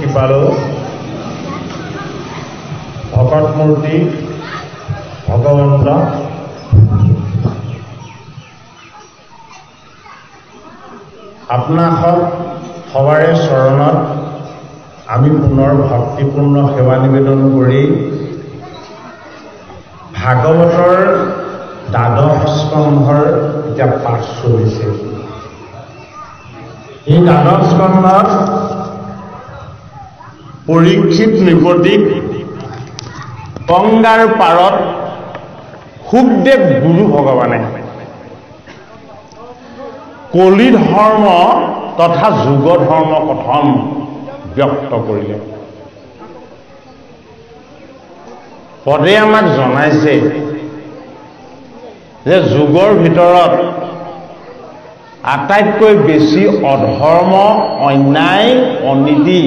কৃপালু ভকত মূৰ্তি ভগৱন্ত আপোনাসক সবাৰে চৰণত আমি পুনৰ ভক্তিপূৰ্ণ সেৱা নিবেদন কৰি ভাগৱতৰ দ্বাদশ স্কন্ধৰ এতিয়া পাঠ চলিছে। এই দ্বাদশ স্কন্ধত পৰীক্ষিত নৃপতিক গংগাৰ পাৰত শুকদেৱ গুৰু ভগৱানে কলি ধৰ্ম তথা যুগ ধৰ্ম কথন ব্যক্ত কৰিলে। পদে আমাক জনাইছে যে যুগৰ ভিতৰত আটাইতকৈ বেছি অধৰ্ম অন্যায় অনীতি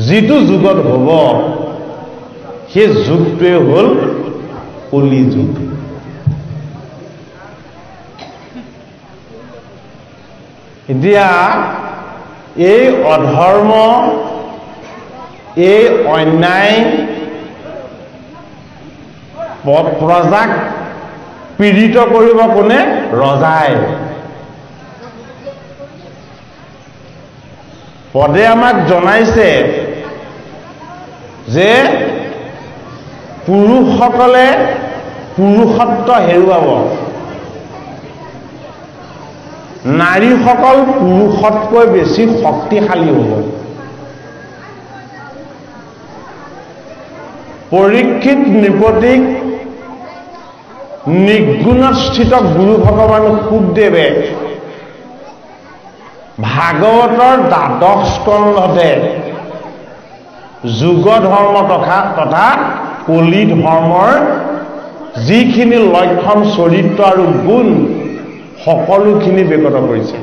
যিটো যুগত হ'ব সেই যুগটোৱে হ'ল কলি যুগ। এতিয়া এই অধৰ্ম এই অন্যায় প্ৰজাক পীড়িত কৰিব কোনে? ৰজাই। পদে আমাক জনাইছে যে পুৰুষসকলে পুৰুষত্ব হেৰুৱাব, নাৰীসকল পুৰুষতকৈ বেছি শক্তিশালী হ'ব। পৰীক্ষিত নৃপতিক নিৰ্গুণস্থিত গুৰু ভগৱান শুকদেৱে ভাগৱতৰ দ্বাদশ স্কন্ধতে যুগ ধৰ্ম তথা কলি ধৰ্মৰ যিখিনি লক্ষণ চৰিত্ৰ আৰু গুণ সকলোখিনি ব্যক্ত কৰিছে।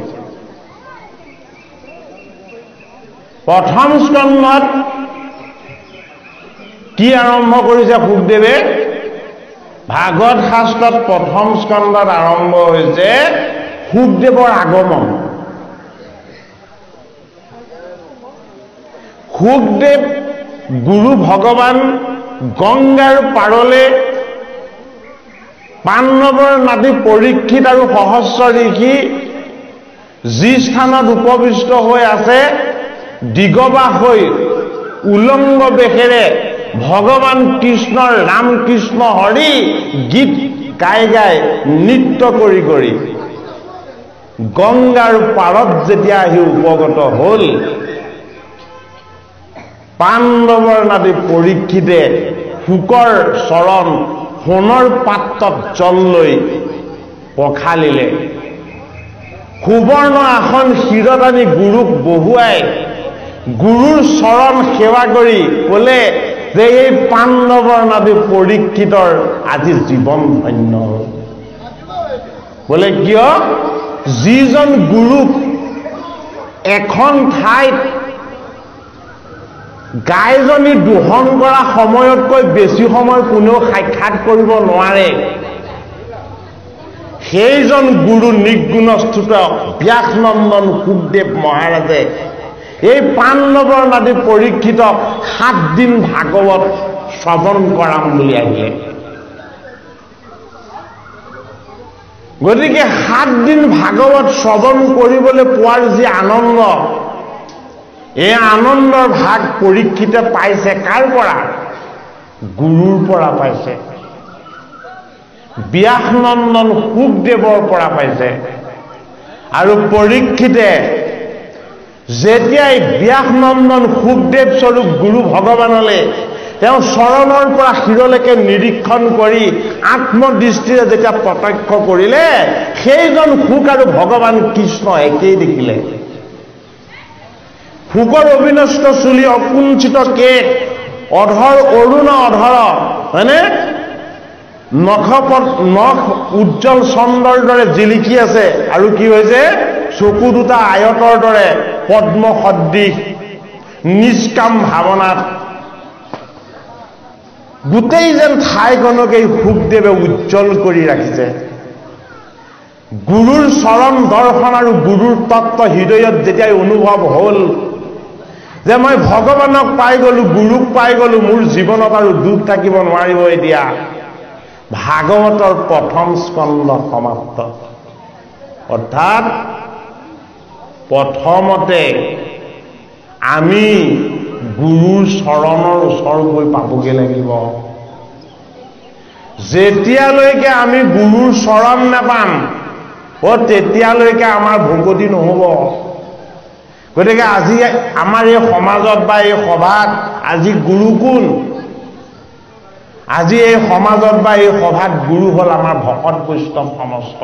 প্ৰথম স্কন্ধত কি আৰম্ভ কৰিছে শুকদেৱে? ভাগৱত শাস্ত্ৰত প্ৰথম স্কন্ধত আৰম্ভ হৈছে শুকদেৱৰ আগমন। শুকদেৱ গুৰু ভগৱান গংগাৰ পাৰলে পাণ্ডৱৰ নাতি পৰীক্ষিত আৰু সহস্ৰ ঋষি যি স্থানত উপবিষ্ট হৈ আছে, দিগবাস হৈ উলংগ বেশেৰে ভগৱান কৃষ্ণৰ ৰাম কৃষ্ণ হৰি গীত গাই গাই নৃত্য কৰি কৰি গংগাৰ পাৰত যেতিয়া আহি উপগত হ'ল, পাণ্ডৱৰ নাতি পৰীক্ষিতে শুকৰ চৰণ সোণৰ পাত্ৰত জল লৈ পখালিলে। সুবৰ্ণ আসন শিৰত আনি গুৰুক বহুৱাই গুৰুৰ চৰণ সেৱা কৰি ক'লে যে এই পাণ্ডৱৰ নাতি পৰীক্ষিতৰ আজি জীৱন ধন্য হ'ল। বোলে কিয়? যিজন গুৰুক এখন ঠাইত গাইজনী দোহন কৰা সময়তকৈ বেছি সময় কোনেও সাক্ষাৎ কৰিব নোৱাৰে, সেইজন গুৰু নিৰ্গুণস্থিত ব্যাসনন্দন শুকদেৱ মহাৰাজে এই পাণ্ডৱৰ নাতি পৰীক্ষিতক 7 দিন ভাগৱত শ্ৰৱণ কৰাম বুলি আহিলে। গতিকে 7 দিন ভাগৱত শ্ৰৱণ কৰিবলৈ পোৱাৰ যি আনন্দ, এই আনন্দৰ ভাগ পৰীক্ষিতে পাইছে কাৰ পৰা? গুৰুৰ পৰা পাইছে, ব্যাসনন্দন শুকদেৱৰ পৰা পাইছে। আৰু পৰীক্ষিতে যেতিয়াই ব্যাসনন্দন শুকদেৱ স্বৰূপ গুৰু ভগৱানলৈ তেওঁ চৰণৰ পৰা শিৰলৈকে নিৰীক্ষণ কৰি আত্মদৃষ্টিৰে যেতিয়া প্ৰত্যক্ষ কৰিলে, সেইজন শুক আৰু ভগৱান কৃষ্ণ একেই দেখিলে। শুকৰ অবিনষ্ট চুলি, অকুঞ্চিত কেশ, অধৰ অৰুণ অধৰ, হয়নে? নখ উজ্জ্বল চন্দ্ৰৰ দৰে জিলিকি আছে। আৰু কি হৈছে? চকু দুটা আয়তৰ দৰে পদ্ম সদৃশ, নিষ্কাম ভাৱনাত গোটেই যেন ঠাইখনক এই শুকদেৱে উজ্জ্বল কৰি ৰাখিছে। গুৰুৰ চৰণ দৰ্শন আৰু গুৰুৰ তত্ত্ব হৃদয়ত যেতিয়াই অনুভৱ হ'ল, যে মই ভগৱানক পাই গলো, গুৰুক পাই গলো, মোৰ জীৱনত আৰু দুখ থাকিব নোৱাৰিব এতিয়া। ভাগৱতৰ প্ৰথম স্কন্ধ সমাপ্ত। অৰ্থাৎ প্ৰথমতে আমি গুৰুৰ চৰণৰ ওচৰ গৈ পাবগৈ লাগিব। যেতিয়ালৈকে আমি গুৰুৰ চৰণ নাপাম তেতিয়ালৈকে আমাৰ ভকতি নহ'ব। গতিকে আজি আমাৰ এই সমাজত বা এই সভাত আজি গুৰু কোন? আজি এই সমাজত বা এই সভাত গুৰু হ'ল আমাৰ ভকত বৈষ্ণৱ সমস্ত।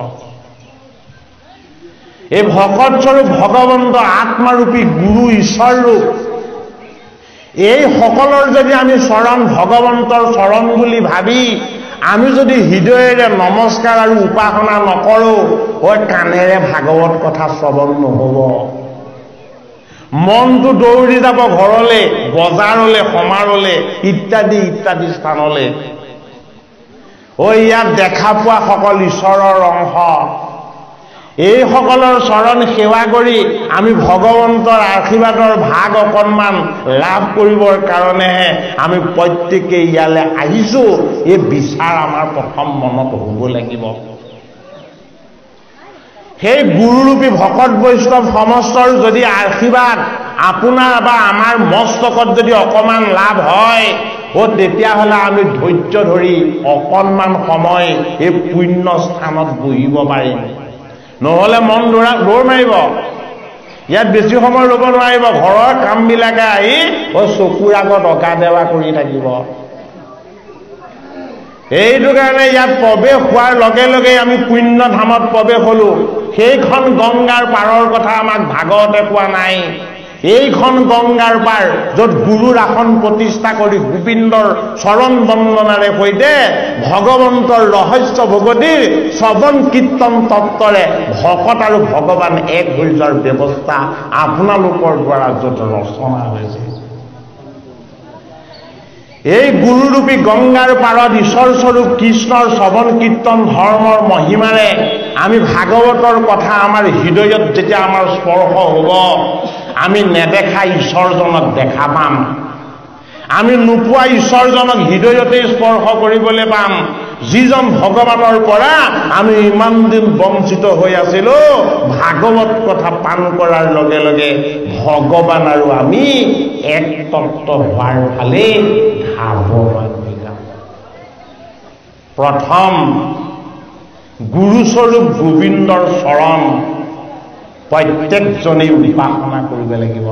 এই ভকত স্বৰূপ ভগৱন্ত আত্মাৰূপী গুৰু ঈশ্বৰৰূপ এই সকলৰ যদি আমি চৰণ ভগৱন্তৰ চৰণ বুলি ভাবি আমি যদি হৃদয়েৰে নমস্কাৰ আৰু উপাসনা নকৰোঁ কাণেৰে ভাগৱত কথা শ্ৰৱণ নহ'ব। মনটো দৌৰি যাব ঘৰলে, বজাৰলে, সমাৰলে, ইত্যাদি ইত্যাদি স্থানলে। ইয়াত দেখা পোৱা সকল ঈশ্বৰৰ অংশ। এইসকলৰ চৰণ সেৱা কৰি আমি ভগৱন্তৰ আশীৰ্বাদৰ ভাগ অকণমান লাভ কৰিবৰ কাৰণেহে আমি প্ৰত্যেকে ইয়ালৈ আহিছোঁ। এই বিচাৰ আমাৰ প্ৰথম মনত হ'ব লাগিব। সেই গুৰুৰূপী ভকত বৈষ্ণৱ সমস্তৰ যদি আশীৰ্বাদ আপোনাৰ বা আমাৰ মস্তকত যদি অকণমান লাভ হয় তেতিয়াহ'লে আমি ধৈৰ্য ধৰি অকণমান সময় এই পুণ্য স্থানত বহিব পাৰিম। নহ'লে মন দৌৰ মাৰিব। ইয়াত বেছি সময় ৰ'ব নোৱাৰিব। ঘৰৰ কামবিলাকে আহি চকুৰ আগত অকা দেৱা কৰি থাকিব। এইটো কাৰণে ইয়াত প্ৰৱেশ হোৱাৰ লগে লগে আমি পুণ্য ধামত প্ৰৱেশ হলোঁ। সেইখন গংগাৰ পাৰৰ কথা আমাক ভাগৱতে কোৱা নাই। এইখন গংগাৰ পাৰ য'ত গুৰুৰ আসন প্ৰতিষ্ঠা কৰি গোবিন্দৰ চৰণ বন্দনাৰে সৈতে ভগৱন্তৰ ৰহস্য ভগতিৰ শ্ৰৱণ কীৰ্তন তত্ত্বৰে ভকত আৰু ভগৱান এক হৈ যোৱাৰ ব্যৱস্থা আপোনালোকৰ দ্বাৰা য'ত ৰচনা হৈছে। এই গুৰুৰূপী গংগাৰ পাৰত ঈশ্বৰস্বৰূপ কৃষ্ণৰ শ্ৰৱণ কীৰ্তন ধৰ্মৰ মহিমাৰে আমি ভাগৱতৰ কথা আমাৰ হৃদয়ত যেতিয়া আমাৰ স্পৰ্শ হ'ব আমি নেদেখা ঈশ্বৰজনক দেখা পাম। আমি নোপোৱা ঈশ্বৰজনক হৃদয়তে স্পৰ্শ কৰিবলৈ পাম। যিজন ভগৱানৰ পৰা আমি ইমান দিন বঞ্চিত হৈ আছিলোঁ ভাগৱত কথা পান কৰাৰ লগে লগে ভগৱান আৰু আমি এক তত্ত্ব হোৱাৰ ফালে ধাৱমান হৈ যাম। প্ৰথম গুৰুস্বৰূপ গোবিন্দৰ চৰণ প্ৰত্যেকজনেই উপাসনা কৰিব লাগিব।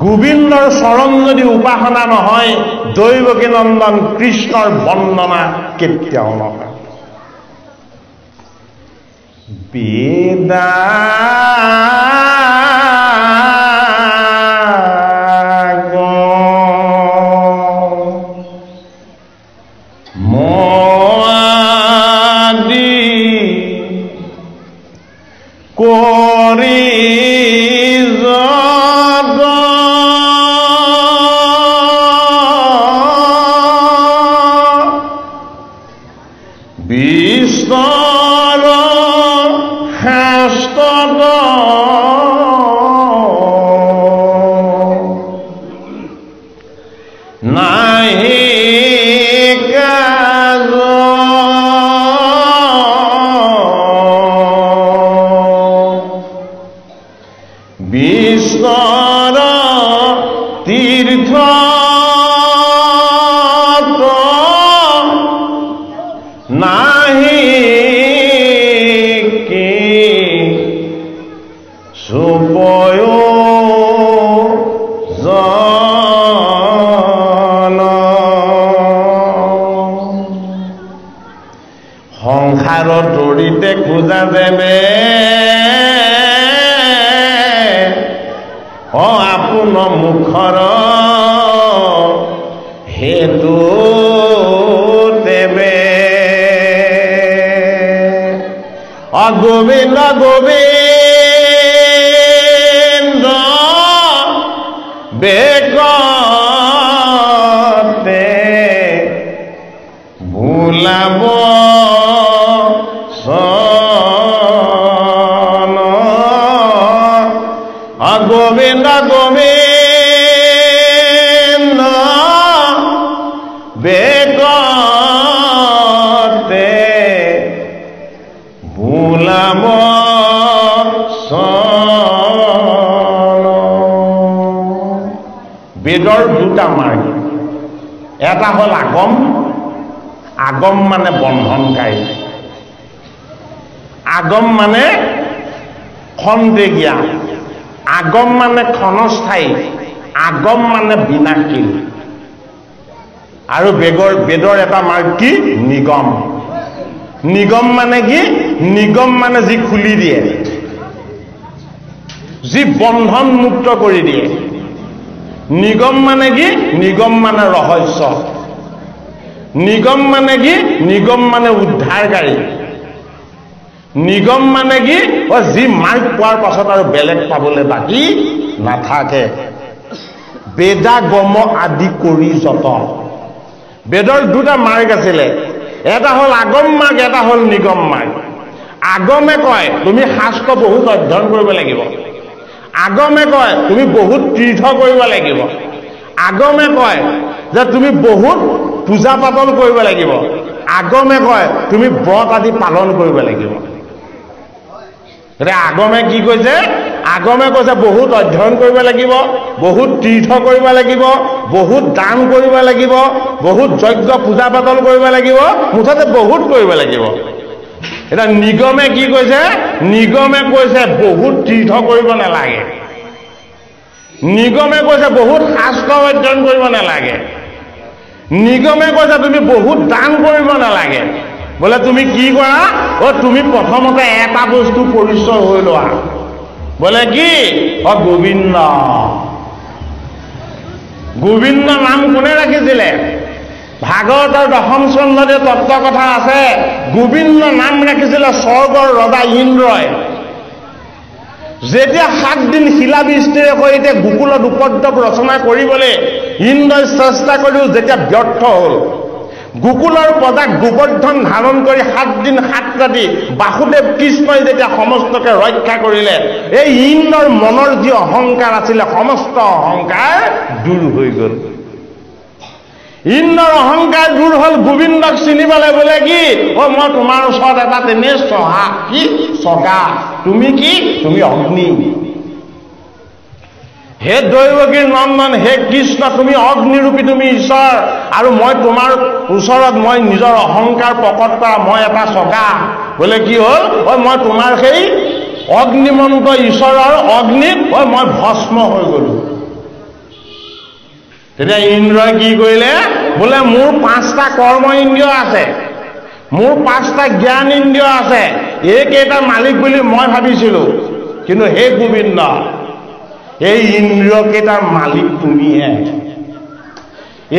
গোবিন্দৰ চৰণ যদি উপাসনা নহয় দৈৱকী নন্দন কৃষ্ণৰ বন্দনা কেতিয়াও নহয়। বেদা সংসাৰত দৌৰিতে খোজা দেৱে আপোন মুখৰ হেতু দেৱে গোবিন্দ গোবিন্দ বেকতে ভুলাব গোবিন্দ গোবিন্দ দুটা মাৰ্গ এটা হ'ল আগম আগম মানে বন্ধনকাৰী আগম মানে খন্তেকীয়া আগম মানে ক্ষণস্থায়ী আগম মানে বিনাশীল আৰু বেদৰ এটা মাৰ্গ কি নিগম নিগম মানে কি নিগম মানে যি খুলি দিয়ে যি বন্ধন মুক্ত কৰি দিয়ে নিগম মানে কি নিগম মানে ৰহস্য নিগম মানে কি নিগম মানে উদ্ধাৰকাৰী নিগম মানে কি যি মাৰ্গ পোৱাৰ পাছত আৰু বেলেগ পাবলৈ বাকী নাথাকে বেদাগম আদি কৰি যত বেদৰ দুটা মাৰ্গ আছিলে এটা হ'ল আগম মাৰ্গ এটা হ'ল নিগম মাৰ্গ আগমে কয় তুমি শাস্ত্ৰ বহুত অধ্যয়ন কৰিব লাগিব আগমে কয় তুমি বহুত তীৰ্থ কৰিব লাগিব আগমে কয় যে তুমি বহুত পূজা পাতল কৰিব লাগিব আগমে কয় তুমি ব্ৰত আদি পালন কৰিব লাগিব আগমে কি কৈছে আগমে কৈছে বহুত অধ্যয়ন কৰিব লাগিব বহুত তীৰ্থ কৰিব লাগিব বহুত দান কৰিব লাগিব বহুত যজ্ঞ পূজা পাতল কৰিব লাগিব মুঠতে বহুত কৰিব লাগিব এটা নিগমে কি কৈছে নিগমে কৈছে বহুত তীৰ্থ কৰিব নালাগে নিগমে কৈছে বহুত শাস্ত্ৰ অধ্যয়ন কৰিব নালাগে নিগমে কৈছে তুমি বহুত দান কৰিব নালাগে বোলে তুমি কি কৰা তুমি প্ৰথমতে এটা বস্তু পৰিচয় হৈ লোৱা বোলে কি গোবিন্দ গোবিন্দ নাম কোনে ৰাখিছিলে ভাগৱতৰ দশম স্কন্ধতে তত্ত্ব কথা আছে গোবিন্দ নাম ৰাখিছিলে স্বৰ্গৰ ৰজা ইন্দ্ৰই যেতিয়া 7 দিন শিলাবৃষ্টিৰে সৈতে গোকুলত উপদ্ৰৱ ৰচনা কৰিবলৈ ইন্দ্ৰই চেষ্টা কৰিও যেতিয়া ব্যৰ্থ হ'ল গোকুলৰ প্ৰজাক গোবৰ্ধন ধাৰণ কৰি 7 দিন 7 ৰাতি বাসুদেৱ কৃষ্ণই যেতিয়া সমস্তকে ৰক্ষা কৰিলে এই ইন্দ্ৰৰ মনৰ যি অহংকাৰ আছিলে সমস্ত অহংকাৰ দূৰ হৈ গ'ল ইন্দ্ৰৰ অহংকাৰ দূৰ হ'ল গোবিন্দক চিনিবলৈ বোলে কি মই তোমাৰ ওচৰত এটা তেনে চহা কি চগা তুমি কি তুমি অগ্নি হে দৈৱকীৰ নন্দন হে কৃষ্ণ তুমি অগ্নিৰূপী তুমি ঈশ্বৰ আৰু মই তোমাৰ ওচৰত মই নিজৰ অহংকাৰ প্ৰকট কৰা মই এটা চগা বোলে কি হ'ল মই তোমাৰ সেই অগ্নিমন্ত ঈশ্বৰৰ অগ্নিত মই ভস্ম হৈ গলো তেতিয়া ইন্দ্ৰই কি কৰিলে বোলে মোৰ 5টা কৰ্ম ইন্দ্ৰিয় আছে মোৰ 5টা জ্ঞান ইন্দ্ৰিয় আছে এইকেইটা মালিক বুলি মই ভাবিছিলো কিন্তু হে গোবিন্দ এই ইন্দ্ৰিয় কেইটাৰ মালিক তুমিহে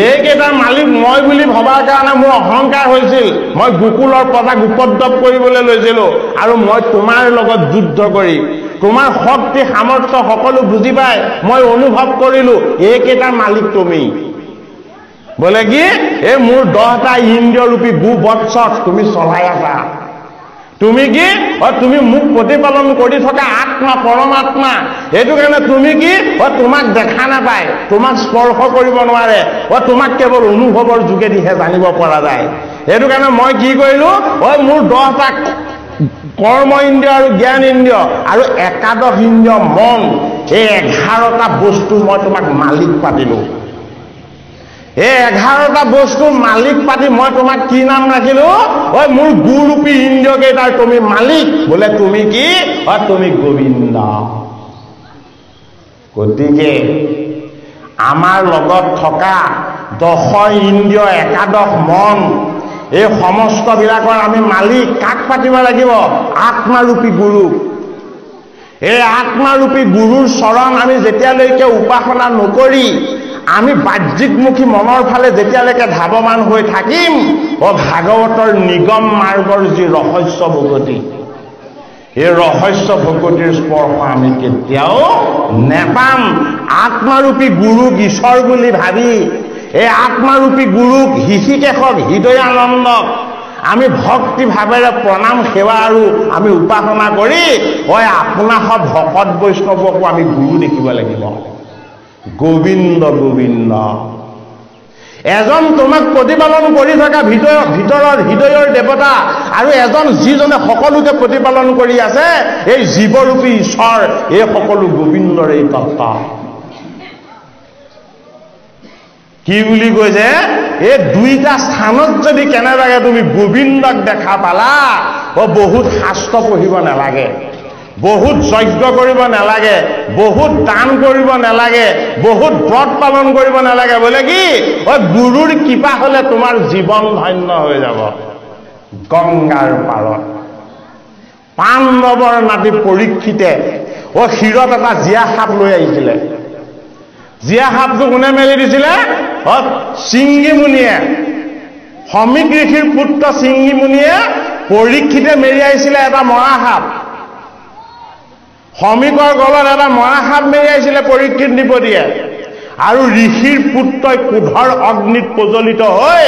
এইকেইটাৰ মালিক মই বুলি ভবাৰ কাৰণে মোৰ অহংকাৰ হৈছিল মই গোকুলৰ প্ৰজাক উপদ্ৰৱ কৰিবলৈ লৈছিলো আৰু মই তোমাৰ লগত যুদ্ধ কৰি তোমাৰ শক্তি সামৰ্থ্য সকলো বুজি পাই মই অনুভৱ কৰিলো এইকেইটাৰ মালিক তুমি বোলে কি এই মোৰ 10টা ইন্দ্ৰিয়ৰূপী গোবৎসক তুমি চলাই আছা তুমি কি তুমি মোক প্ৰতিপালন কৰি থকা আত্মা পৰমাত্মা এইটো কাৰণে তুমি কি তোমাক দেখা নাপায় তোমাক স্পৰ্শ কৰিব নোৱাৰে তোমাক কেৱল অনুভৱৰ যোগেদিহে জানিব পৰা যায় এইটো কাৰণে মই কি কৰিলো মোৰ 10টা কৰ্ম ইন্দ্ৰিয় আৰু জ্ঞান ইন্দ্ৰিয় আৰু একাদশ ইন্দ্ৰিয় মন এই 11টা বস্তু মই তোমাক মালিক পাতিলো এই 11টা বস্তুৰ মালিক পাতি মই তোমাক কি নাম ৰাখিলো মোৰ গুৰূপী ইন্দ্ৰিয় কেইটাৰ তুমি মালিক বোলে তুমি কি তুমি গোবিন্দ গতিকে আমাৰ লগত থকা 10 ইন্দ্ৰিয় একাদশ মন এই সমস্ত বিলাকৰ আমি মালিক কাক পাতিব লাগিব আত্মাৰূপী গুৰু এই আত্মাৰূপী গুৰুৰ চৰণ আমি যেতিয়ালৈকে উপাসনা নকৰি আমি বাহ্যিকমুখী মনৰ ফালে যেতিয়ালৈকে ধাৱমান হৈ থাকিম ভাগৱতৰ নিগম মাৰ্গৰ যি ৰহস্য ভকতি এই ৰহস্য ভকতিৰ স্পৰ্শ আমি কেতিয়াও নেপাম আত্মাৰূপী গুৰুক ঈশ্বৰ বুলি ভাবি এই আত্মাৰূপী গুৰুক হৃষিকেশক হৃদয়ানন্দক আমি ভক্তি ভাৱেৰে প্ৰণাম সেৱা আৰু আমি উপাসনা কৰি আপোনাক ভকত বৈষ্ণৱকো আমি গুৰু দেখিব লাগিব গোবিন্দ গোবিন্দ এজন তোমাক প্ৰতিপালন কৰি থকা ভিতৰৰ হৃদয়ৰ দেৱতা আৰু এজন যিজনে সকলোকে প্ৰতিপালন কৰি আছে এই জীৱৰূপী ঈশ্বৰ এই সকলো গোবিন্দৰ এই তত্ত্ব কি বুলি কৈছে, এই দুইটা স্থানত যদি কেনেবাকে তুমি গোবিন্দক দেখা পালা, বহুত শাস্ত্ৰ পঢ়িব নালাগে, বহুত যজ্ঞ কৰিব নালাগে, বহুত দান কৰিব নালাগে, বহুত ব্ৰত পালন কৰিব নালাগে, বোলে কি গুৰুৰ কৃপা হলে তোমাৰ জীৱন ধন্য হৈ যাব। গংগাৰ পাৰত পাণ্ডৱৰ নাতি পৰীক্ষিতে শিৰত এটা জীয়া সাপ লৈ আহিছিলে। জীয়া সাপটো কোনে মেলি দিছিলে? সিংগী মুনিয়ে, সমীক ঋষিৰ পুত্ৰ সিংগী মুনিয়ে পৰীক্ষিতে মেৰিয়াইছিলে এটা মৰা সাপ। সমীকৰ গলত এটা মৰা সাপ মেৰিয়াইছিলে পৰীক্ষিত নৃপতিয়ে, আৰু ঋষিৰ পুত্ৰই ক্ৰোধৰ অগ্নিত প্ৰজ্বলিত হৈ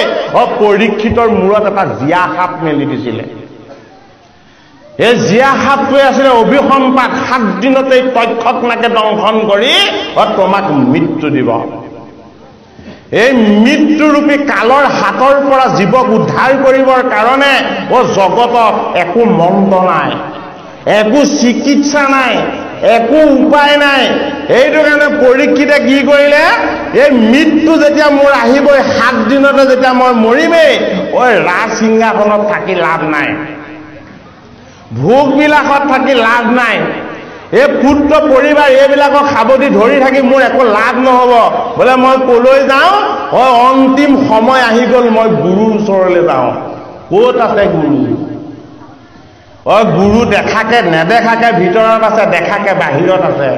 পৰীক্ষিতৰ মূৰত এটা জীয়া সাপ মেলি দিছিলে। এই জীয়া সাপটোৱে আছিলে অভিসম্পাত, 7 দিনতেই তক্ষক নাকে দংশন কৰি তোমাক মৃত্যু দিব। এই মৃত্যুৰূপী কালৰ হাতৰ পৰা জীৱক উদ্ধাৰ কৰিবৰ কাৰণে জগতত একো মন্ত্ৰ নাই, একো চিকিৎসা নাই, একো উপায় নাই। এইটো কাৰণে পৰীক্ষিতে কি কৰিলে, এই মৃত্যু যেতিয়া মোৰ আহিবই, 7 দিনতে যেতিয়া মই মৰিমেই, ৰাজ সিংহাসনত থাকি লাভ নাই, ভোগ বিলাসত থাকি লাভ নাই, এই পুত্ৰ পৰিবাৰ এইবিলাকক সাৱধি ধৰি থাকি মোৰ একো লাভ নহব। বোলে মই কলৈ যাওঁ, অন্তিম সময় আহি গল, মই গুৰুৰ ওচৰলৈ যাওঁ। ক'ত আছে গুৰু? গুৰু দেখাকে নেদেখাকে ভিতৰত আছে, দেখাকে বাহিৰত আছে।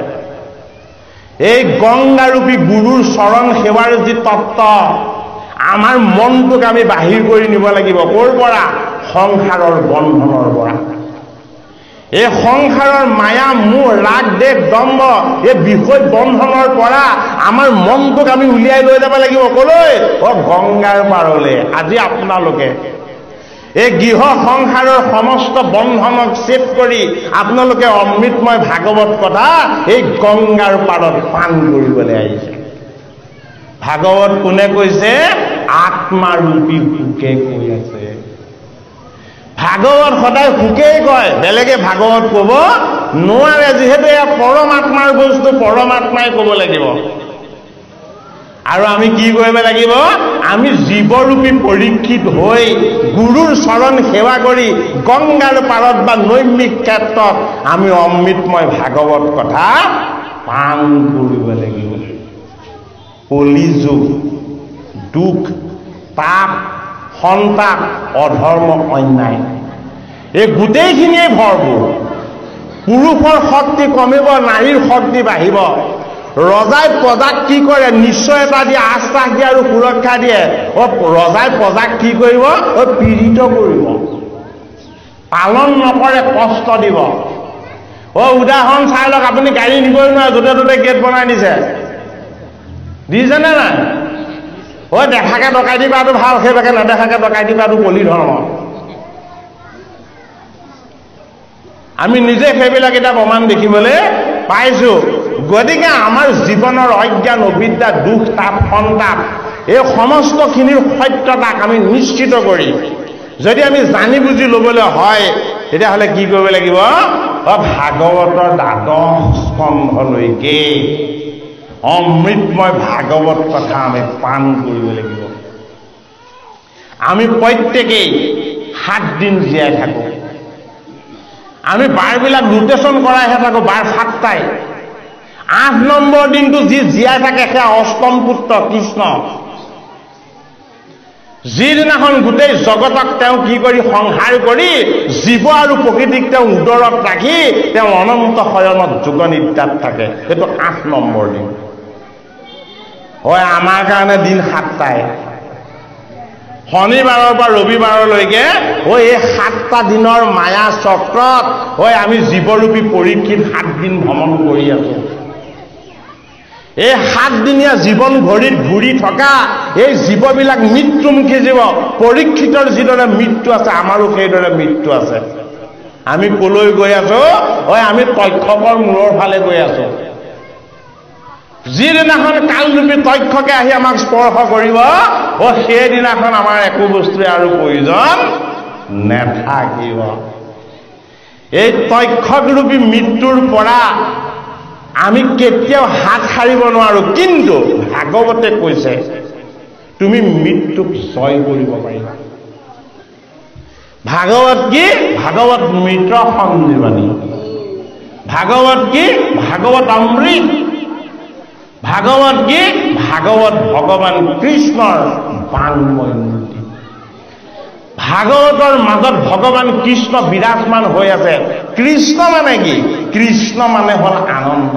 এই গংগাৰূপী গুৰুৰ চৰণ সেৱাৰ যি তত্ত্ব, আমাৰ মনটোক আমি বাহিৰ কৰি নিব লাগিব। ক'ৰ পৰা? সংসাৰৰ বন্ধনৰ পৰা। এই সংসাৰৰ মায়া, মোহ, ৰাগ, দেশ, দম্ভ, এই বিষয় বন্ধনৰ পৰা আমাৰ মনটোক আমি উলিয়াই লৈ যাব লাগিব। কলৈ? গংগাৰ পাৰলৈ। আজি আপোনালোকে এই গৃহ সংসাৰৰ সমস্ত বন্ধনক ছেদ কৰি আপোনালোকে অমৃতময় ভাগৱত কথা এই গংগাৰ পাৰত পান কৰিবলৈ আহিছে। ভাগৱত কোনে কৈছে? আত্মাৰূপী সুকে কৈ আছে। ভাগৱত সদায় সুকেই কয়, বেলেগে ভাগৱত কব নোৱাৰে, যিহেতু এয়া পৰমাত্মাৰ বস্তু, পৰমাত্মাই কব লাগিব। আৰু আমি কি কৰিব লাগিব? আমি জীৱৰূপী পৰীক্ষিত হৈ গুৰুৰ চৰণ সেৱা কৰি গংগাৰ পাৰত বা নৈমিক ক্ষেত্ৰত আমি অমৃতময় ভাগৱত কথা পান কৰিব লাগিব। কলিযুগ, দুখ, পাপ, সন্তাপ, অধৰ্ম, অন্যায়, এই গোটেইখিনিয়ে ভৰপূৰ। পুৰুষৰ শক্তি কমিব, নাৰীৰ শক্তি বাঢ়িব। ৰজাই প্ৰজাক কি কৰে? নিশ্চয়তা দিয়ে, আশ্বাস দিয়ে আৰু সুৰক্ষা দিয়ে। ৰজাই প্ৰজাক কি কৰিব? পীড়িত কৰিব, পালন নকৰে, কষ্ট দিব। উদাহৰণ চাই লওক, আপুনি গাড়ী নিবই নোৱাৰে, য'তে ত'তে গেট বনাই দিছে, দিছেনে নাই? দেখাকে ডকাইতি কৰাটো ভাল, সেইভাগে নেদেখাকে ডকাইতি কৰাটো কলি ধৰ্ম। আমি নিজে সেইবিলাক এটা প্ৰমাণ দেখিবলৈ পাইছো। গতিকে আমাৰ জীৱনৰ অজ্ঞান, অবিদ্যা, দুখ, তাপ, সন্তাপ, এই সমস্তখিনিৰ সত্যতাক আমি নিশ্চিত কৰি যদি আমি জানি বুজি ল'বলৈ হয়, তেতিয়াহ'লে কি কৰিব লাগিব? ভাগৱতৰ 12 স্কন্ধলৈকে অমৃতময় ভাগৱত কথা আমি পান কৰিব লাগিব। আমি প্ৰত্যেকেই 7 দিন জীয়াই থাকো। আমি বাৰবিলাক ৰোটেশ্যন কৰাইহে থাকো, বাৰ 7টাই। 8 নম্বৰ দিনটো যি জীয়াই থাকে সেয়া অষ্টম পুত্ৰ কৃষ্ণ। যিদিনাখন গোটেই জগতক তেওঁ কি কৰি সংহাৰ কৰি জীৱ আৰু প্ৰকৃতিক তেওঁ উদৰত ৰাখি তেওঁ অনন্ত শয়নত যোগনিদ্ৰাত থাকে, সেইটো 8 নম্বৰ দিন। আমাৰ কাৰণে দিন 7টাই। শনিবাৰৰ পৰা ৰবিবাৰলৈকে এই 7টা দিনৰ মায়া চক্ৰত আমি জীৱৰূপী পৰীক্ষিত 7 দিন ভ্ৰমণ কৰি আছো। এই 7 দিনীয়া জীৱন ঘড়ীত ঘূৰি থকা এই জীৱবিলাক মৃত্যুমুখী জীৱ। পৰীক্ষিতৰ যিদৰে মৃত্যু আছে, আমাৰো সেইদৰে মৃত্যু আছে। আমি কলৈ গৈ আছো? আমি তক্ষকৰ মূৰৰ ফালে গৈ আছো। যিদিনাখন কালৰূপী তক্ষকে আহি আমাক স্পৰ্শ কৰিব, সেইদিনাখন আমাৰ একো বস্তুৱে আৰু প্ৰয়োজন নেথাকিব। এই তক্ষকৰূপী মৃত্যুৰ পৰা আমি কেতিয়াও হাত সাৰিব নোৱাৰো। কিন্তু ভাগৱতে কৈছে তুমি মৃত্যুক জয় কৰিব পাৰিবা। ভাগৱত কি? ভাগৱত মৃত সঞ্জীৱনী। ভাগৱত কি? ভাগৱত অমৃত। ভাগৱত কি? ভাগৱত ভগৱান কৃষ্ণৰ বাংময় মূৰ্তি। ভাগৱতৰ মাজত ভগৱান কৃষ্ণ বিৰাজমান হৈ আছে। কৃষ্ণ মানে কি? কৃষ্ণ মানে হ'ল আনন্দ।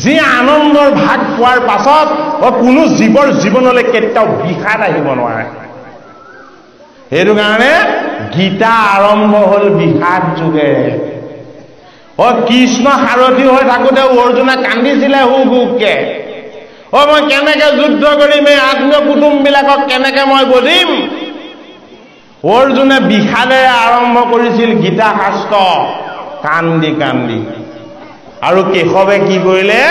যি আনন্দৰ ভাগ পোৱাৰ পাছত কোনো জীৱৰ জীৱনলৈ কেতিয়াও বিষাদ আহিব নোৱাৰে। সেইটো কাৰণে গীতা আৰম্ভ হ'ল বিষাদ যোগেৰে। কৃষ্ণ সাৰথী হৈ থাকোঁতে অৰ্জুনে কান্দিছিলে হুক হুককে। মই কেনেকে যুদ্ধ কৰিম, এই আত্মীয় কুটুমবিলাকক কেনেকে মই বধিম? অৰ্জুনে বিষাদেৰে আৰম্ভ কৰিছিল গীতা শাস্ত্ৰ, কান্দি কান্দি। আৰু কেশৱে কি কৰিলে?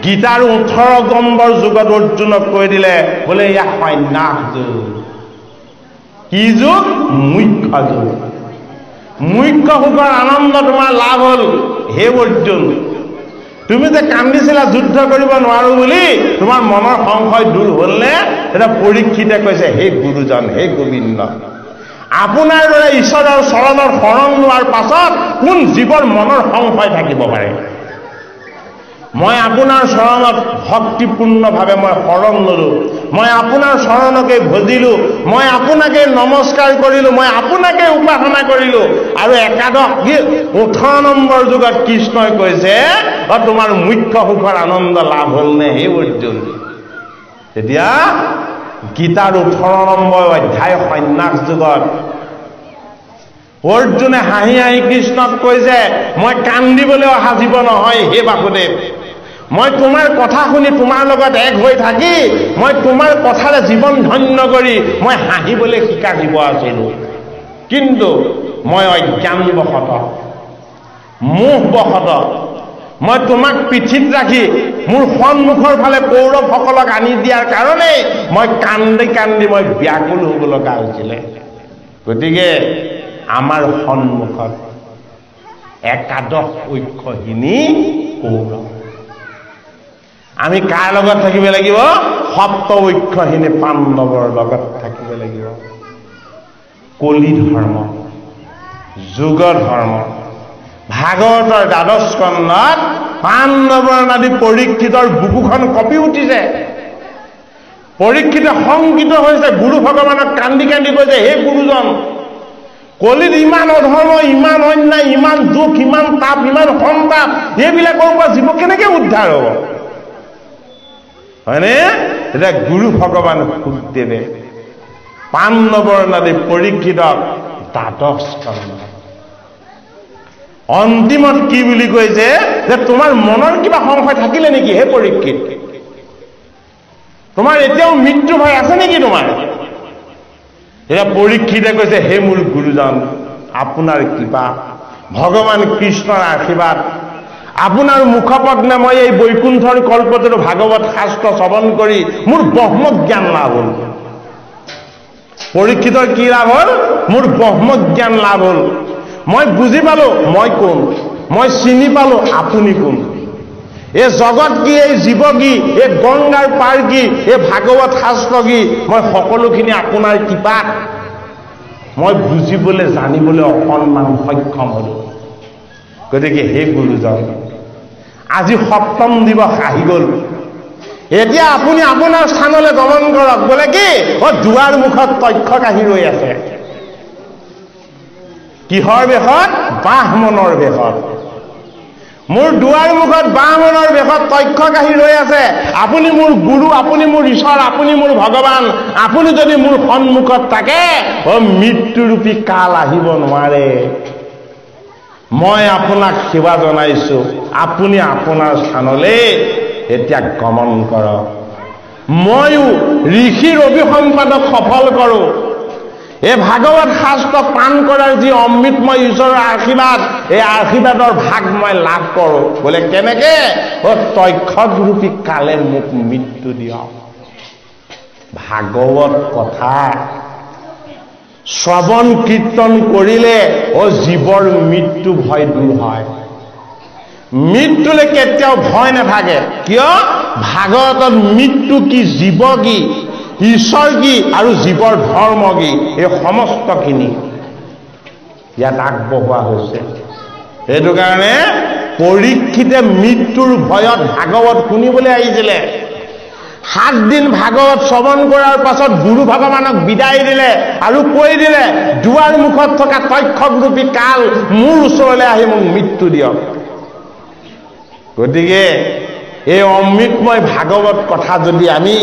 গীতাৰ 18 নম্বৰ যুগত অৰ্জুনক কৈ দিলে, বোলে এয়া সন্ন্যাস যুগ। কি যুগ? মুখ্য যুগ। মুখ্য সুখৰ আনন্দ তোমাৰ লাভ হ'ল। হে অৰ্জুন, তুমি যে কান্দিছিলা যুদ্ধ কৰিব নোৱাৰো বুলি, তোমাৰ মনৰ সংশয় দূৰ হ'লনে? এটা পৰীক্ষিতে কৈছে, হে গুৰুজন, হে গোবিন্দ, আপোনাৰ দৰে ঈশ্বৰৰ চৰণৰ শৰণ লোৱাৰ পাছত কোন জীৱৰ মনৰ সংশয় থাকিব পাৰে? মই আপোনাৰ চৰণত ভক্তিপূৰ্ণভাৱে মই শৰণ ললো, মই আপোনাৰ চৰণকে ভজিলো, মই আপোনাকে নমস্কাৰ কৰিলো, মই আপোনাকে উপাসনা কৰিলো। আৰু একাদশ 18 নম্বৰ যুগত কৃষ্ণই কৈছে, তোমাৰ মুখ্য সুখৰ আনন্দ লাভ হ'লনে হে অৰ্জুন? তেতিয়া গীতাৰ 18 নম্বৰ অধ্যায় সন্ন্যাস যুগত অৰ্জুনে হাঁহি হাঁহি কৃষ্ণক কৈছে, মই কান্দিবলৈ অহা জীৱ নহয় হে বাসুদেৱ। মই তোমাৰ কথা শুনি তোমাৰ লগত এক হৈ থাকি মই তোমাৰ কথাৰে জীৱন ধন্য কৰি মই হাঁহিবলৈ শিকা জীৱ আছিলো। কিন্তু মই অজ্ঞানবশত, মোহবশত মই তোমাক পিঠিত ৰাখি মোৰ সন্মুখৰ ফালে কৌৰৱসকলক আনি দিয়াৰ কাৰণে মই কান্দি কান্দি মই ব্যাকুল হ'ব লগা হৈছিলে। গতিকে আমাৰ সন্মুখত একাদশ ঐক্যহীনী কৌৰৱ। আমি কাৰ লগত থাকিব লাগিব? সপ্ত ঐক্যহীনী পাণ্ডৱৰ লগত থাকিব লাগিব। কলি ধৰ্ম, যুগ ধৰ্ম। ভাগৱতৰ 12 স্কন্ধত পাণ্ডৱৰ নাদি পৰীক্ষিতৰ বুকুখন কঁপি উঠিছে। পৰীক্ষিতে শংকিত হৈছে, গুৰু ভগৱানক কান্দি কান্দি কৈছে, হে গুৰুজন, কলিত ইমান অধৰ্ম, ইমান অন্যায়, ইমান দুখ, ইমান তাপ, ইমান সন্তাপ, এইবিলাকৰ পৰা জীৱ কেনেকে উদ্ধাৰ হ'ব? হয়নে? এতিয়া গুৰু ভগৱান শুকদেৱে পাণ্ডৱৰ নাদি পৰীক্ষিতক 12 স্কন্ধ অন্তিমত কি বুলি কৈছে, যে তোমাৰ মনৰ কিবা সংশয় থাকিলে নেকি হে পৰীক্ষিত? তোমাৰ এতিয়াও মৃত্যু ভয় আছে নেকি তোমাৰ? এতিয়া পৰীক্ষিতে কৈছে, হে মোৰ গুৰুজন, আপোনাৰ কৃপা, ভগৱান কৃষ্ণৰ আশীৰ্বাদ, আপোনাৰ মুখপদ্মে মই এই বৈকুণ্ঠৰ কল্পতৰু ভাগৱত শাস্ত্ৰ শ্ৰৱণ কৰি মোৰ ব্ৰহ্মজ্ঞান লাভ হ'ল। পৰীক্ষিতৰ কি লাভ হ'ল? মোৰ ব্ৰহ্মজ্ঞান লাভ হ'ল। মই বুজি পালো মই কোন, মই চিনি পালো আপুনি কোন। এই জগত কি, এই জীৱ কি, এই গংগাৰ পাৰ কি, এই ভাগৱত শাস্ত্ৰ কি, মই সকলোখিনি আপোনাৰ কৃপাত মই বুজিবলৈ জানিবলৈ অকণমান সক্ষম হলো। গতিকে হে গুৰুজন, আজি সপ্তম দিৱস আহি গ'ল। এতিয়া আপুনি আপোনাৰ স্থানলৈ গমন কৰক। বোলে কি? দুৱাৰ মুখত তক্ষক আহি ৰৈ আছে। কিহৰ বেশত? বাহমনৰ বেশত। মোৰ দুৱাৰ মুখত বাহমনৰ বেশত তক্ষক আহি ৰৈ আছে। আপুনি মোৰ গুৰু, আপুনি মোৰ ঈশ্বৰ, আপুনি মোৰ ভগৱান। আপুনি যদি মোৰ সন্মুখত থাকে, মৃত্যুৰূপী কাল আহিব নোৱাৰে। মই আপোনাক সেৱা জনাইছো, আপুনি আপোনাৰ স্থানলৈ এতিয়া গমন কৰক। ময়ো ঋষিৰ অভিসম্পাদক সফল কৰো। এই ভাগৱত শাস্ত্ৰ পান কৰাৰ যি অমৃতময় ঈশ্বৰৰ আশীৰ্বাদ, এই আশীৰ্বাদৰ ভাগ মই লাভ কৰো। বোলে কেনেকে? তক্ষক ৰূপী কালে মোক মৃত্যু দিয়ক। ভাগৱত কথা শ্ৰৱণ কীৰ্তন কৰিলে জীৱৰ মৃত্যু ভয় দূৰ হয়। মৃত্যুলৈ কেতিয়াও ভয় নাথাকে। কিয়? ভাগৱতত মৃত্যু কি, জীৱ কি, ঈশ্বৰ কি আৰু জীৱৰ ধৰ্ম কি, এই সমস্তখিনি ইয়াত আগবঢ়োৱা হৈছে। সেইটো কাৰণে পৰীক্ষিতে মৃত্যুৰ ভয়ত ভাগৱত শুনিবলৈ আহিছিলে। 7 দিন ভাগৱত শ্ৰৱণ কৰাৰ পাছত গুৰু ভগৱানক বিদায় দিলে আৰু কৈ দিলে, দুৱাৰ মুখত থকা তক্ষকৰূপী কাল মোৰ ওচৰলৈ আহি মোক মৃত্যু দিয়ক। গতিকে এই অমৃতময় ভাগৱত কথা যদি আমি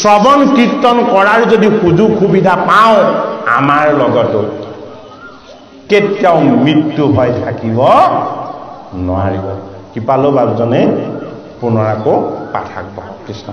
শ্ৰৱণ কীৰ্তন কৰাৰ যদি সুযোগ সুবিধা পাওঁ, আমাৰ লগতো কেতিয়াও মৃত্যু ভয় থাকিব নোৱাৰিব। কৃপালু বাপজনে পুনৰ আকৌ পাঠ আগবঢ়াওক। কৃষ্ণ।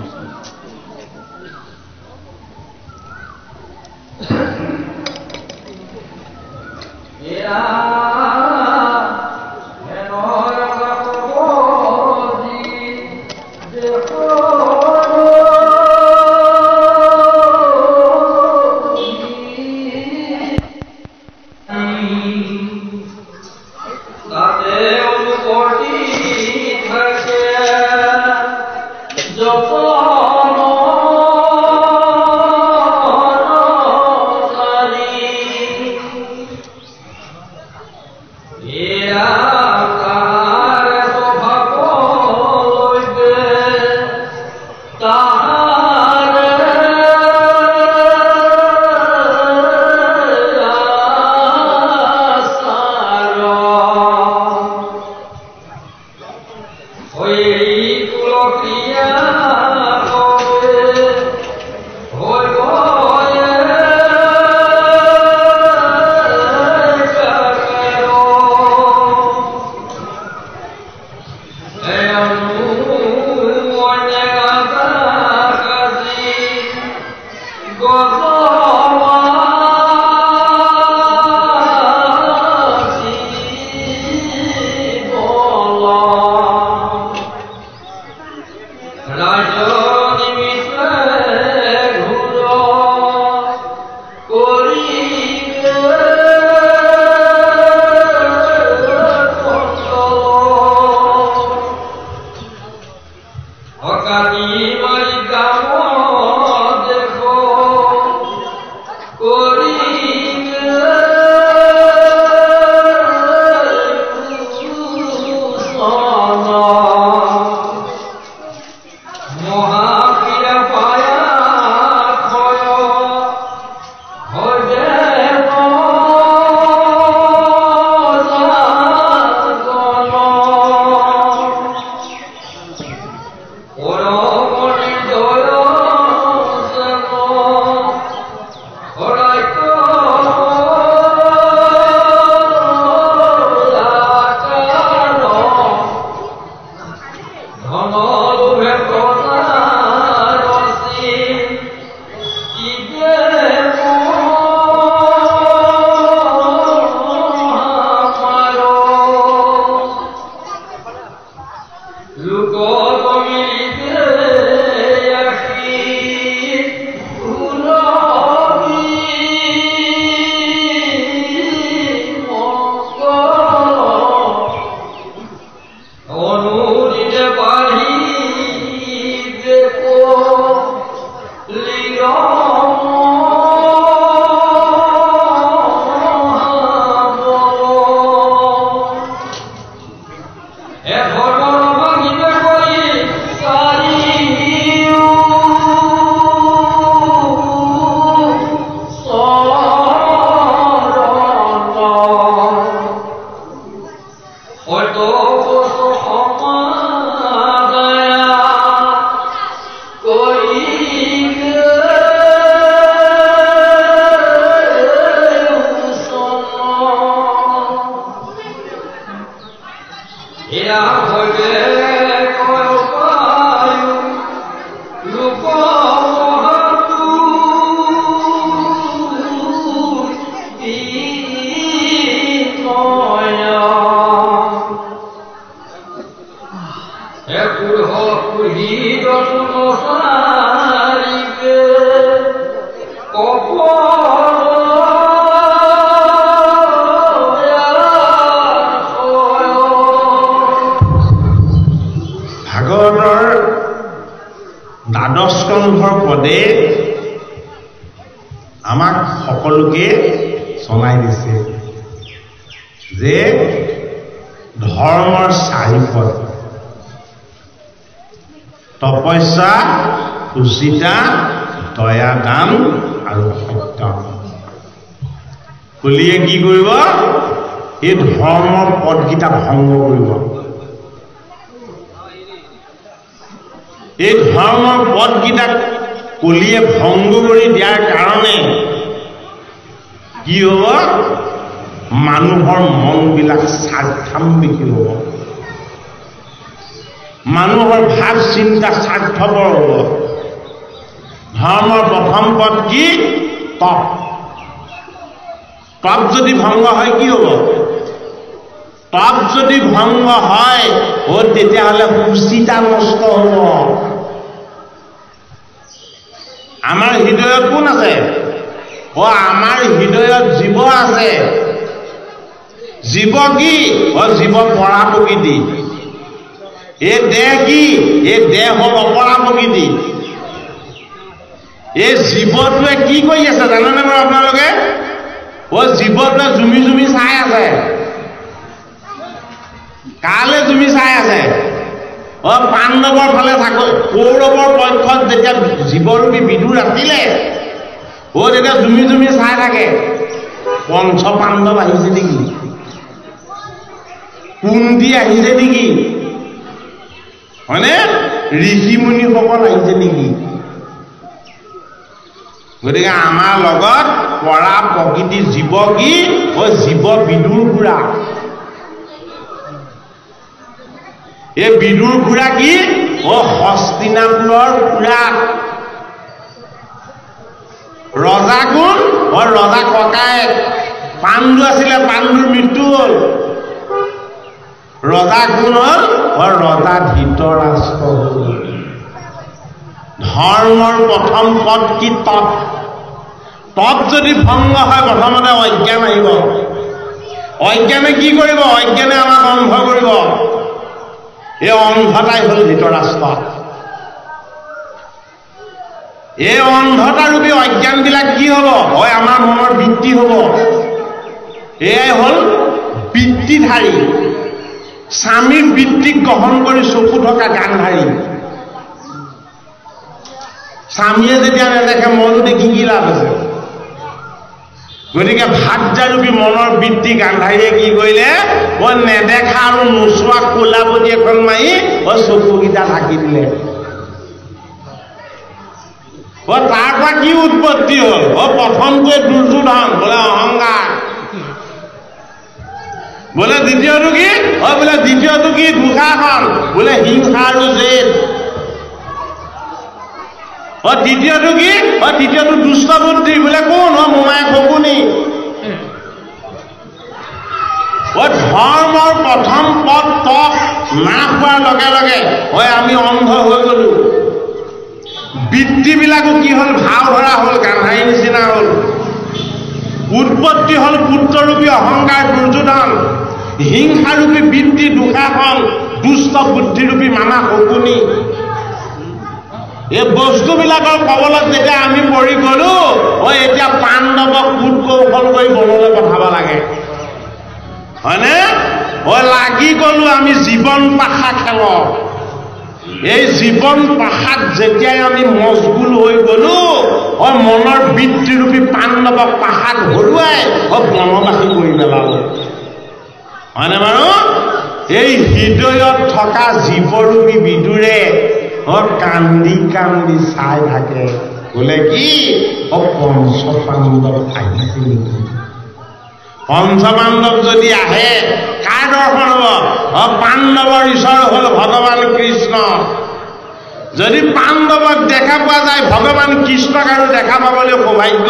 ভগৱতে আমাক সকলোকে জনাই দিছে যে ধৰ্মৰ 4 পদ তপস্যা, সুচিতা, দয়া, দান আৰু সত্য। কলিয়ে কি কৰিব? এই ধৰ্মৰ পদকেইটা ভংগ কৰিব। এই ধৰ্মৰ পদকেইটাক কলিয়ে ভংগ কৰি দিয়াৰ কাৰণে কি হ'ব? মানুহৰ মনবিলাক স্বাৰ্থান্বিত হ'ব, মানুহৰ ভাৱ চিন্তা স্বাৰ্থপৰ হ'ব। ধৰ্মৰ প্ৰথম পদ কি? তপ। তপ যদি ভংগ হয় কি হ'ব? তপ যদি ভংগ হয় তেতিয়াহ'লে সুচিতা নষ্ট হ'ব। আমাৰ হৃদয়ত কোন আছে? আমাৰ হৃদয়ত জীৱ আছে। জীৱ কি? জীৱ পৰা প্ৰকৃতি। এই দেহ কি? এই দেহ হ'ল অপৰা প্ৰকৃতি। এই জীৱটোৱে কি কৰি আছে জানেনে বাৰু আপোনালোকে? জীৱটোৱে জুমি জুমি চাই আছে। কালে জুমি চাই আছে? পাণ্ডৱৰ ফালে কৌৰৱৰ পক্ষত যেতিয়া জীৱৰূপী বিদুৰ আছিলে তেতিয়া জুমি জুমি চাই থাকে। পঞ্চ পাণ্ডৱ আহিছে নেকি? কুন্তি আহিছে নেকি? হয়নে? ঋষিমুনিসকল আহিছে নেকি? গতিকে আমাৰ লগত পৰা প্ৰকৃতি জীৱ কি? জীৱ বিদুৰ ঘোঁৰা। এই বিদুৰ ঘোঁৰা কি? হস্তিনাপুৰৰ ঘোঁৰা। ৰজা কোন? ৰজা ককায়েক। পাণ্ডু আছিলে, পাণ্ডুৰ মৃত্যু হ'ল। ৰজা কোন হ'ল? ৰজা ধৃতৰাষ্ট্ৰ হ'ল। ধৰ্মৰ প্ৰথম পদ কি? তপ। তপ যদি ভংগ হয় প্ৰথমতে অজ্ঞান আহিব। অজ্ঞানে কি কৰিব? অজ্ঞানে আমাক অন্ধ কৰিব। এই অন্ধতাই হ'ল ধৃতৰাষ্ট্ৰ। এই অন্ধতাৰূপী অজ্ঞানবিলাক কি হ'ব? আমাৰ মনৰ বৃত্তি হ'ব। এয়াই হ'ল বৃত্তিধাৰী। স্বামীৰ বৃত্তিক গ্ৰহণ কৰি চকু থকা গান্ধাৰী। স্বামীয়ে যেতিয়া নেদেখে মইনো দেখি কি লাভ আছে? গতিকে ভাতজাৰূপী মনৰ বৃত্তি গান্ধাৰীয়ে কি কৰিলে? নেদেখা আৰু নোচোৱা কোলাপতি এখন মাৰি চকুকেইটা ঢাকি দিলে। তাৰ পৰা কি উৎপত্তি হ'ল? প্ৰথমটোৱে দুৰ্যোধন, বোলে অহংকাৰ। বোলে দ্বিতীয়টো কি? বোলে দ্বিতীয়টো কি? দুঃশাসন, বোলে হিংসা আৰু জেদ। তৃতীয়টো কি? তৃতীয়টো দুষ্ট বুদ্ধি, বোলে কোন? মোমাই শকুনি। ধৰ্মৰ প্ৰথম পদ তপ নাশ হোৱাৰ লগে লগে আমি অন্ধ হৈ গলো। বৃত্তিবিলাকো কি হ'ল? ভাও ধৰা হ'ল, গান্ধাৰীৰ নিচিনা হ'ল। উৎপত্তি হ'ল পুত্ৰৰূপী অহংকাৰ দুৰ্যোধন, হিংসাৰূপী বৃত্তি দুঃশাসন, দুষ্ট বুদ্ধিৰূপী মামা শকুনি। এই বস্তুবিলাকৰ কবলত যেতিয়া আমি পৰি গলো এতিয়া পাণ্ডৱক কূট কৌশল কৰি বনলৈ পঠাব লাগে। হয়নে? লাগি গলো আমি জীৱন পাশা খেলত। এই জীৱন পাশাত যেতিয়াই আমি মজগুল হৈ গলো মনৰ বৃত্তিৰূপী পাণ্ডৱক পাশাত হৰুৱাই বনবাসী কৰি পেলালো। হয়নে বাৰু? এই হৃদয়ত থকা জীৱৰূপী বিদুৰে কান্দি কান্দি চাই থাকে। বোলে কি? পঞ্চ পাণ্ডৱ আহিছে নেকি? পঞ্চ পাণ্ডৱ যদি আহে কাৰ দৰ্শন হ'ব? পাণ্ডৱৰ ঈশ্বৰ হ'ল ভগৱান কৃষ্ণ। যদি পাণ্ডৱক দেখা পোৱা যায় ভগৱান কৃষ্ণক আৰু দেখা পাবলৈ সৌভাগ্য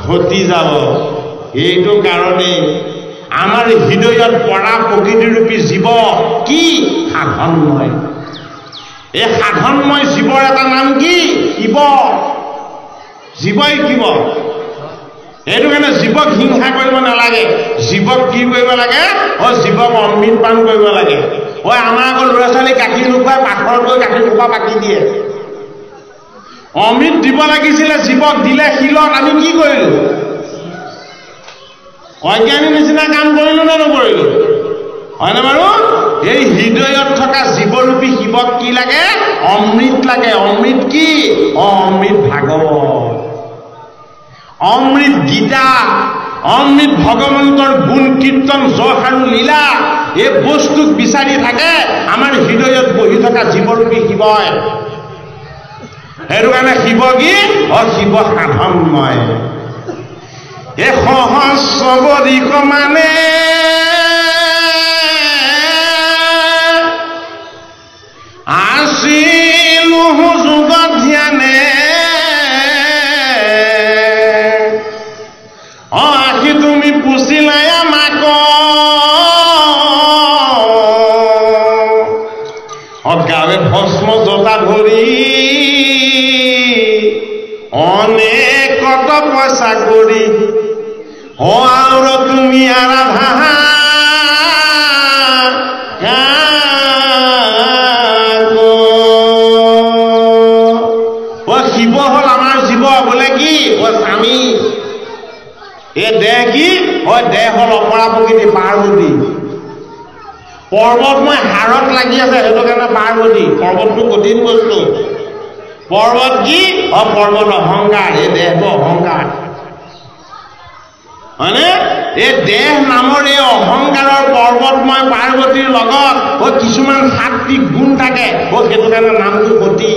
ঘটি যাব। এইটো কাৰণেই আমাৰ হৃদয়ত পৰা প্ৰকৃতিৰূপী জীৱ কি? সাধনময়। এই সাধনময় জীৱৰ এটা নাম কি? শিৱ। জীৱই শিৱ। সেইটো কাৰণে জীৱক হিংসা কৰিব নালাগে। জীৱক কি কৰিব লাগে? জীৱক অমৃত পান কৰিব লাগে। আমাৰ আকৌ ল'ৰা ছোৱালী গাখীৰ নোখোৱাই পাথৰত গৈ গাখীৰ খোপা পাতি দিয়ে। অমৃত দিব লাগিছিলে জীৱক, দিলে শিলত, আমি কি কৰিলো? অজ্ঞানী নিচিনা কাম কৰিলো নে নকৰিলো? হয়নে বাৰু? এই হৃদয়ত থকা জীৱৰূপী শিৱক কি লাগে? অমৃত লাগে। অমৃত কি? অমৃত ভাগৱত, অমৃত গীতা, অমৃত ভগৱন্তৰ গুণ কীৰ্তন যশ আৰু লীলা। এই বস্তুক বিচাৰি থাকে আমাৰ হৃদয়ত বহি থকা জীৱৰূপী শিৱই। সেইটো কাৰণে শিৱ কি? শিৱ সাধনময়। এই সহস্ৰবদী সমানে আছিলো যুগত ধ্যানে, আখি তুমি পুছিলাই আমাক, গাৱে ভস্ম জতা ধৰি অনেক কত পইচা কৰি, আৰু তুমি আৰাধা শিৱ হল আমাৰ জীৱ বোলে কি? স্বামী। এই দেহ কি? দেহ হল অপৰা প্ৰকৃতি, পাৰ্বতী। পৰ্বত মই হাড়ত লাগি আছে, সেইটো কাৰণে পাৰ্বতী। পৰ্বতটো কঠিন বস্তু। পৰ্বত কি? পৰ্বত অহংকাৰ। এই দেহটো অহংকাৰ, হয়নে? এই দেহ নামৰ এই অহংকাৰৰ পৰ্বতময় পাৰ্বতীৰ লগত কিছুমান সাত্বিক গুণ থাকে, সেইটো কাৰণে নামটো সতী।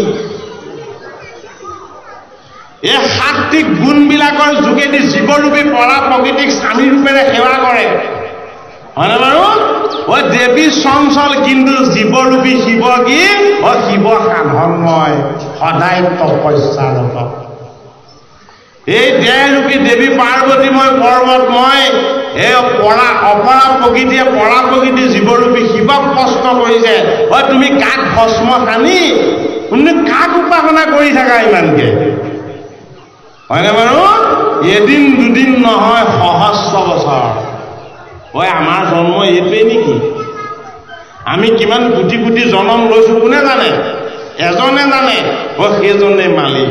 এই সাত্বিক গুণবিলাকৰ যোগেদি জীৱৰূপী পৰা প্ৰকৃতিক স্বামী ৰূপেৰে সেৱা কৰে, হয়নে বাৰু? দেৱী চঞ্চল, কিন্তু জীৱৰূপী শিৱ কি? শিৱ সাধনময়, সদায় তপস্যাৰত। এই দেহৰূপী দেৱী পাৰ্বতীময় পৰ্বতময় এই অপৰা প্ৰকৃতিয়ে পৰা প্ৰকৃতি জীৱৰূপী শিৱক প্ৰশ্ন কৰিছে, তুমি কাক ভস্ম সানি তুমি কাক উপাসনা কৰি থাকা ইমানকে? হয়নে বাৰু? এদিন দুদিন নহয়, সহস্ৰ বছৰ। আমাৰ জন্ম এইটোৱেই নেকি? আমি কিমান কোটি কোটি জন্ম লৈছো কোনে জানে? এজনে জানে, সেইজনে মালিক।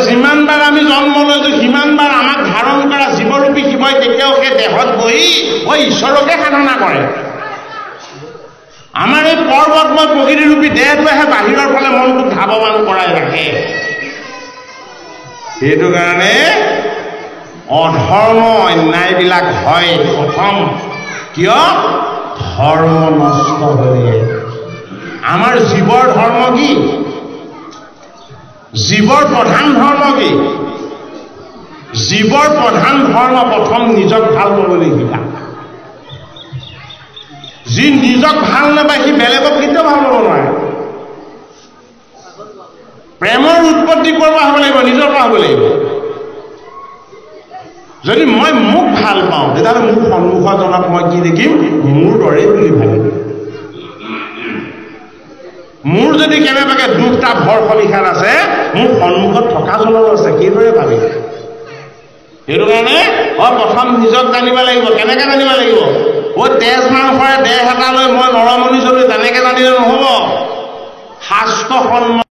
যিমানবাৰ আমি জন্ম লৈছো সিমানবাৰ আমাক ধাৰণ কৰা জীৱৰূপী শিৱই কেতিয়াও সেই দেহত বহি ঈশ্বৰকে সাধনা কৰে। আমাৰ এই পৰ্বতময় প্ৰকৃতিৰূপী দেহটোৱেহে বাহিৰৰ ফালে মনটোক ধাৱমান কৰাই ৰাখে। সেইটো কাৰণে অধৰ্ম অন্যায়বিলাক হয় প্ৰথম। কিয়? ধৰ্ম নষ্ট হৈ। আমাৰ জীৱৰ ধৰ্ম কি? জীৱৰ প্ৰধান ধৰ্ম কি? জীৱৰ প্ৰধান ধৰ্ম প্ৰথম নিজক ভাল পাবলৈ শিকা। যি নিজক ভাল নাপায় সি বেলেগক কেতিয়াও ভাল পাব নোৱাৰে। প্ৰেমৰ উৎপত্তি কৰিব হ'ব লাগিব, নিজৰ পৰা হ'ব লাগিব। যদি মই মোক ভাল পাওঁ তেতিয়াহ'লে মোৰ সন্মুখজনক মই কি দেখিম? মোৰ দৰে বুলি ভাবিম। মোৰ যদি কেনেবাকে দুখটা ভৰ সলিখান আছে, মোৰ সন্মুখত থকাজনৰ আছে সেইদৰে ভাবিম। সেইটো কাৰণে প্ৰথম নিজক জানিব লাগিব। কেনেকে জানিব লাগিব? তেজ মাংসৰে দেহ এটা লৈ মই নৰমণি চলি তেনেকে জানিলে নহ'ব। শাস্ত্ৰ সন্মান